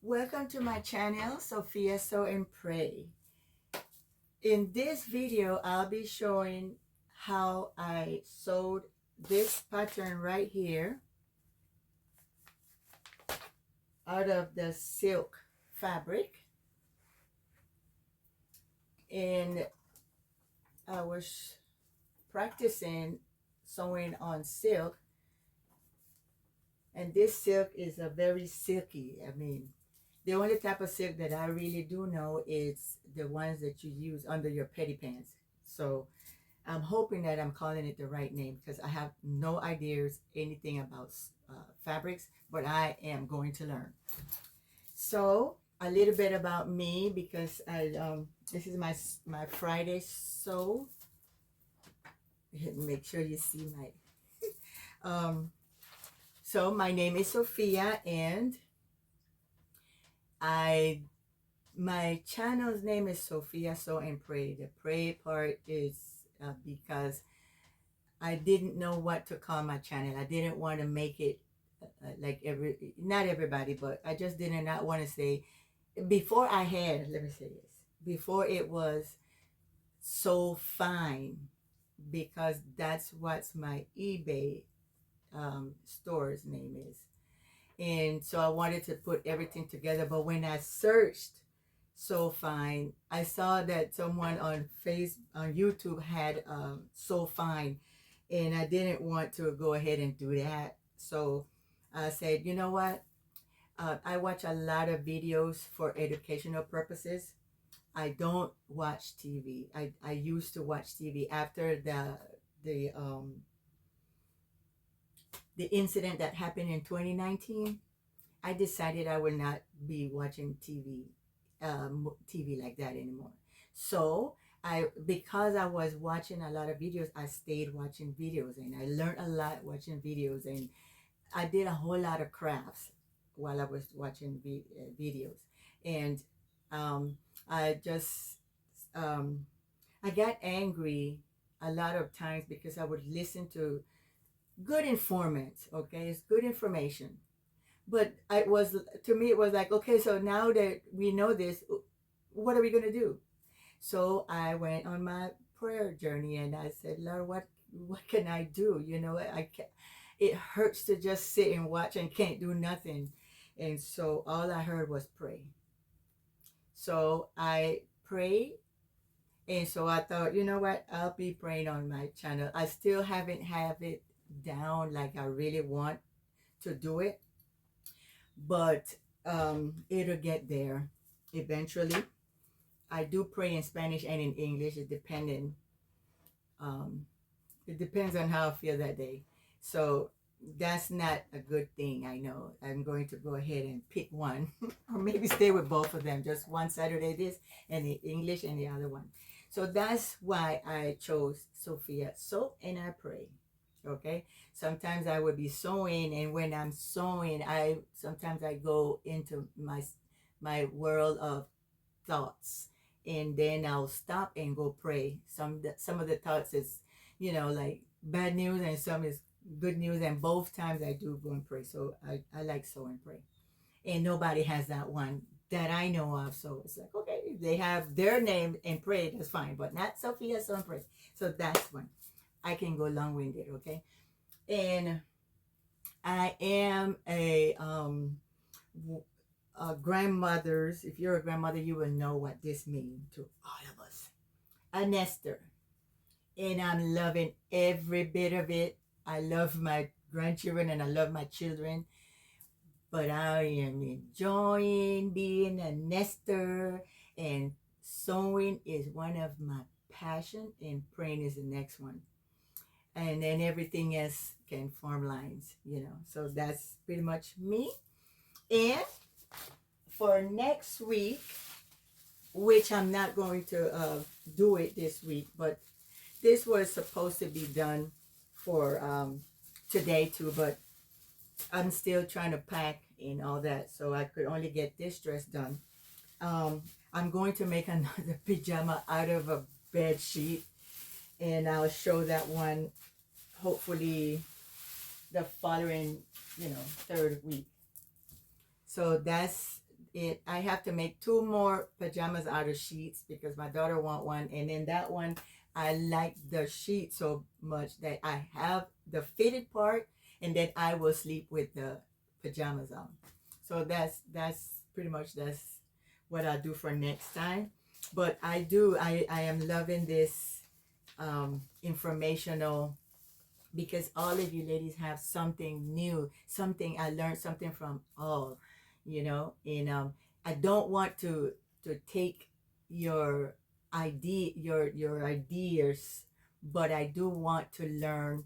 Welcome to my channel, Sophia Sew and Pray. In this video, I'll be showing how I sewed this pattern right here out of the silk fabric. And I was practicing sewing on silk, and this silk is a very silky. The only type of silk that I really do know is the ones that you use under your petty pants. So I'm hoping that I'm calling it the right name because I have no ideas anything about fabrics, but I am going to learn. So a little bit about me, because I this is my Friday sew. Make sure you see my so my name is Sophia, and I my channel's name is Sophia Sew and Pray. The pray part is because I didn't know what to call my channel. I didn't want to make it like not everybody, but I just did not want to say, before I had, let me say this, before it was So Fine, because that's what's my eBay store's name is. And so I wanted to put everything together, but when I searched So Fine, I saw that someone on YouTube had So Fine, and I didn't want to go ahead and do that. So I said, you know what? I watch a lot of videos for educational purposes. I don't watch TV. I used to watch TV after the um, the incident that happened in 2019. I decided I will not be watching TV like that anymore. So because I was watching a lot of videos, I stayed watching videos, and I learned a lot watching videos, and I did a whole lot of crafts while I was watching videos, and um, I just um, I got angry a lot of times because I would listen to good informants. Okay, it's good information, but I was to me it was like, okay, so now that we know this, what are we gonna do? So I went on my prayer journey, and I said, Lord, what can I do? I can, it hurts to just sit and watch and can't do nothing. And so all I heard was pray. So I prayed, and so I thought, you know what, I'll be praying on my channel. I still haven't have it down like I really want to do it, but it'll get there eventually. I do pray in Spanish and in English. Um, it depends on how I feel that day. So that's not a good thing. I know. I'm going to go ahead and pick one, or maybe stay with both of them. Just one Saturday this, and the English, and the other one. So that's why I chose Sophia. So, and I pray. Okay. Sometimes I would be sewing, and when I'm sewing, I go into my world of thoughts, and then I'll stop and go pray. Some of the thoughts is, like bad news, and some is good news, and both times I do go and pray. So I like so and pray, and nobody has that one that I know of. So it's like, okay, if they have their name and pray, that's fine, but not Sophia so and pray. So that's one. I can go long-winded. Okay. And I am a grandmother's. If you're a grandmother, you will know what this means to all of us. A nester. And I'm loving every bit of it. I love my grandchildren and I love my children, but I am enjoying being a nester, and sewing is one of my passion, and praying is the next one. And then everything else can form lines. So that's pretty much me. And for next week, which I'm not going to do it this week, but this was supposed to be done for today too, but I'm still trying to pack and all that, so I could only get this dress done. I'm going to make another pajama out of a bed sheet, and I'll show that one hopefully the following, third week. So that's it I have to make two more pajamas out of sheets because my daughter want one, and then that one I like the sheet so much that I have the fitted part, and then I will sleep with the pajamas on. So that's pretty much that's what I'll do for next time. But I am loving this informational, because all of you ladies have something new, something I learned something from all, and I don't want to take your your ideas, but I do want to learn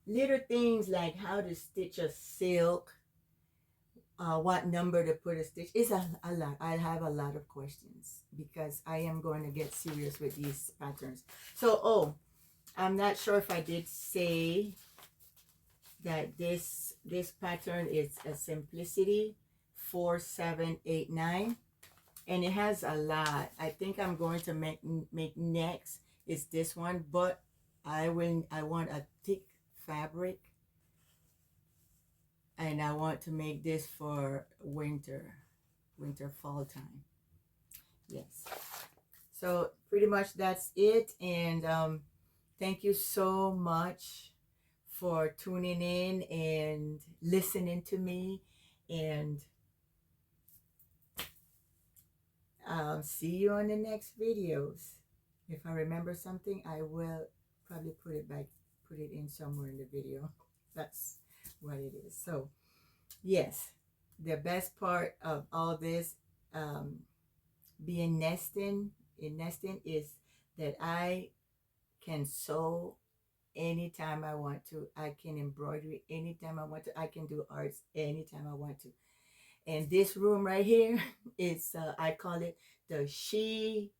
little things like how to stitch a silk, what number to put a stitch. It's a lot. I have a lot of questions because I am going to get serious with these patterns. So, I'm not sure if I did say that this pattern is a simplicity 4789, and it has a lot. I think I'm going to make next is this one, but I want a thick fabric, and I want to make this for winter fall time. Yes, so pretty much that's it. And thank you so much for tuning in and listening to me. And I'll see you on the next videos. If I remember something, I will probably put it in somewhere in the video. That's what it is. So, yes, the best part of all this, um, being nesting is that I can sew anytime I want to. I can embroidery anytime I want to. I can do arts anytime I want to. And this room right here is I call it the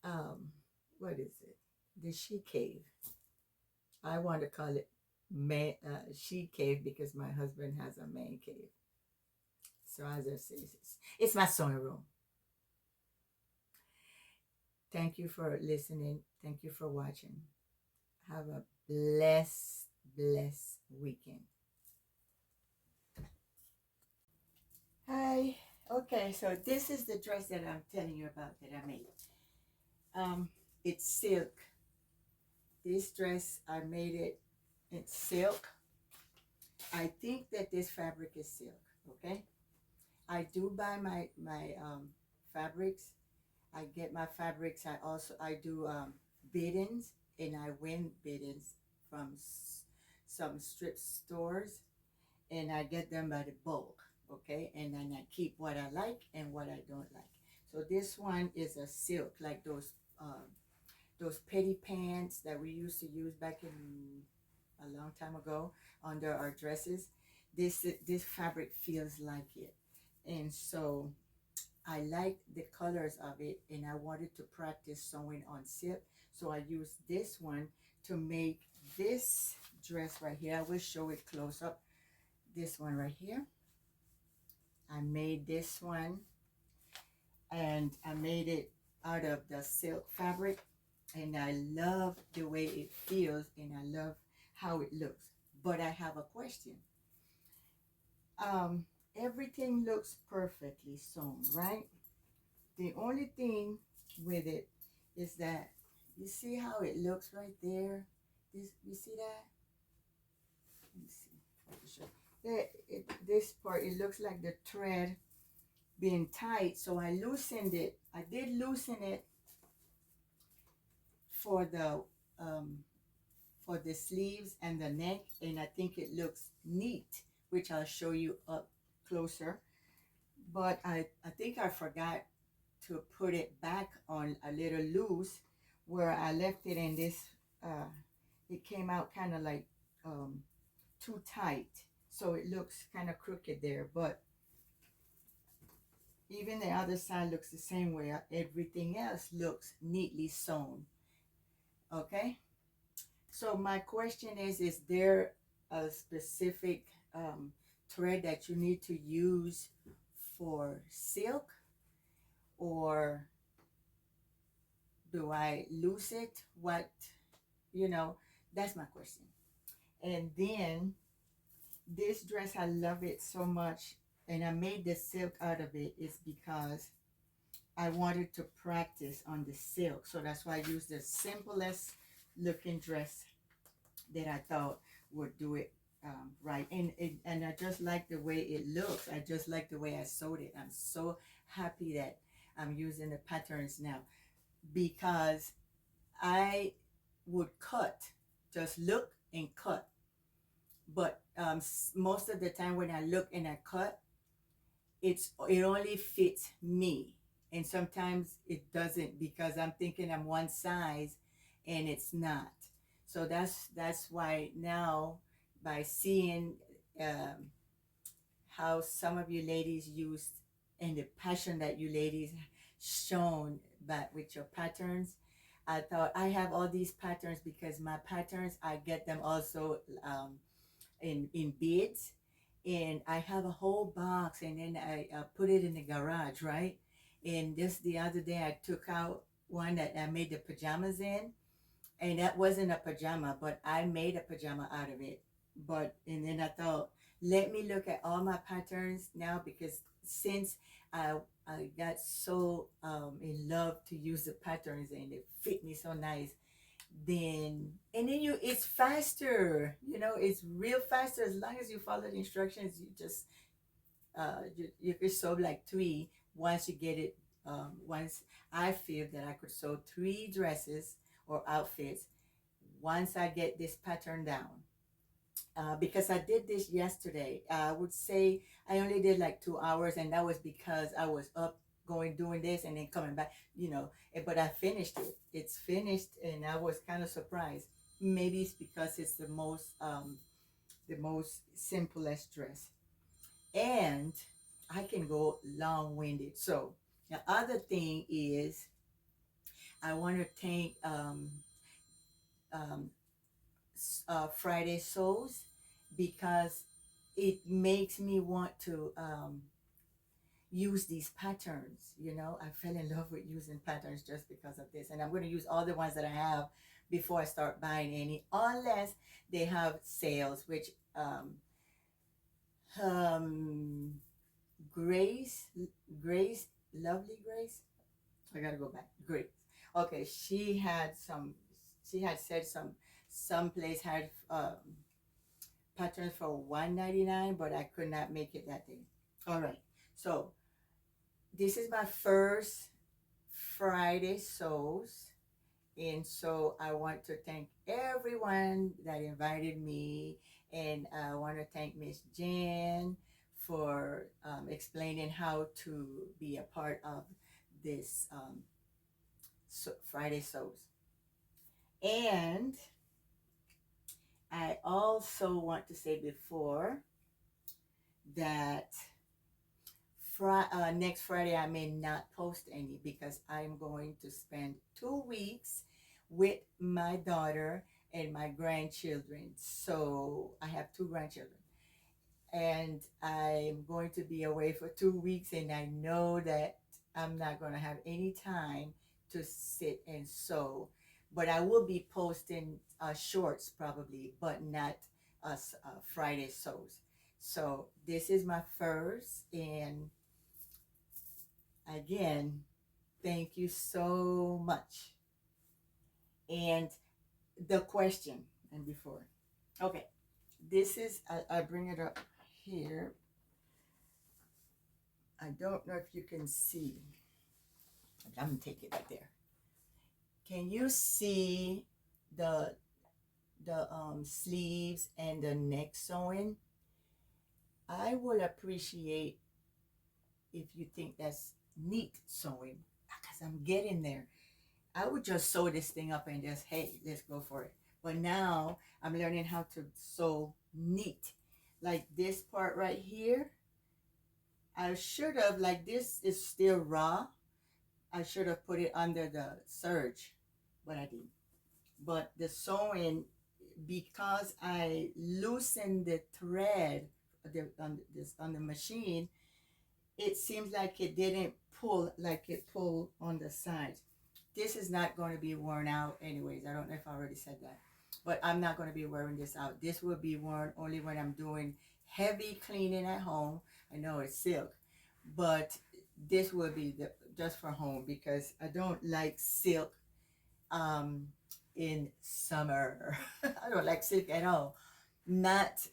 um what is it? The she cave. I want to call it she cave because my husband has a man cave. So as I say, it's my sewing room. Thank you for listening. Thank you for watching. Have a blessed weekend. Hi. Okay, so this is the dress that I'm telling you about that I made. It's silk. This dress I made it in silk. I think that this fabric is silk. Okay. I do buy my fabrics. I get my fabrics. I do biddings, and I win biddings from some strip stores, and I get them by the bulk. Okay, and then I keep what I like and what I don't like. So this one is a silk, like those petty pants that we used to use back in a long time ago under our dresses. This fabric feels like it, and so I like the colors of it, and I wanted to practice sewing on silk. So I used this one to make this dress right here. I will show it close up. This one right here. I made this one, and I made it out of the silk fabric, and I love the way it feels, and I love how it looks. But I have a question. Everything looks perfectly sewn, right? The only thing with it is that you see how it looks right there. You see that? Let me see. I can show. This part, it looks like the thread being tight, so I loosened it. I did loosen it for the um, for the sleeves and the neck, and I think it looks neat, which I'll show you up closer. But I think I forgot to put it back on a little loose, where I left it in this. It came out kind of like too tight, so it looks kind of crooked there. But even the other side looks the same way. Everything else looks neatly sewn. Okay. So my question is there a specific thread that you need to use for silk, or do I lose it? What, you know, that's my question. And then this dress, I love it so much. and I made the silk out of it is because I wanted to practice on the silk. So that's why I used the simplest looking dress that I thought would do it right. And I just like the way it looks. I just like the way I sewed it. I'm so happy that I'm using the patterns now because I would cut, just look and cut. But most of the time when I look and I cut, it only fits me, and sometimes it doesn't because I'm thinking I'm one size, and it's not. So that's why now, by seeing um, how some of you ladies used and the passion that you ladies shown but with your patterns, I thought I have all these patterns because my patterns I get them also in beads, and I have a whole box, and then I put it in the garage, right? And just the other day I took out one that I made the pajamas in, and that wasn't a pajama, but I made a pajama out of it. But and then I thought, let me look at all my patterns now, because since I I got so in love to use the patterns and it fit me so nice, then and then you it's faster, it's real faster as long as you follow the instructions. You just you could sew like three once you get it. Once I feel that I could sew three dresses or outfits once I get this pattern down. Because I did this yesterday. I would say I only did like 2 hours, and that was because I was up going doing this and then coming back, but I finished it. It's finished, and I was kind of surprised. Maybe it's because it's the most simplest dress, and I can go long-winded. So the other thing is I want to thank um, Friday Sews, because it makes me want to use these patterns. I fell in love with using patterns just because of this, and I'm going to use all the ones that I have before I start buying any, unless they have sales, which um, Grace, Grace, lovely Grace. I gotta go back. Grace. Okay, She had said some place had patterns for $1.99, but I could not make it that day. All right. So this is my first Friday sews, and so I want to thank everyone that invited me, and I want to thank Miss Jen for explaining how to be a part of this Friday sews. And I also want to say before that next Friday I may not post any, because I'm going to spend 2 weeks with my daughter and my grandchildren. So I have two grandchildren, and I'm going to be away for 2 weeks, and I know that I'm not going to have any time to sit and sew. But I will be posting shorts probably, but not Friday sews. So this is my first, and again, thank you so much. And the question, and before, okay, this is, I bring it up here. I don't know if you can see. I'm gonna take it right there. Can you see the sleeves and the neck sewing? I would appreciate if you think that's neat sewing, because I'm getting there. I would just sew this thing up and just, hey, let's go for it. But now I'm learning how to sew neat. Like this part right here, I should have, like, this is still raw. I should have put it under the serge, but I didn't. But the sewing, because I loosened the thread on the machine, it seems like it didn't pull like it pulled on the sides. This is not going to be worn out anyways. I don't know if I already said that. but I'm not going to be wearing this out. This will be worn only when I'm doing heavy cleaning at home. I know it's silk, but this will be just for home because I don't like silk um, in summer. I don't like silk at all. Not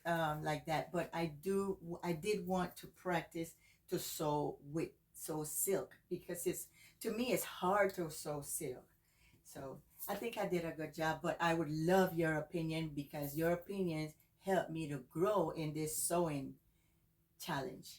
like that, but I did want to practice to sew silk because to me it's hard to sew silk. So I think I did a good job, but I would love your opinion because your opinions help me to grow in this sewing challenge.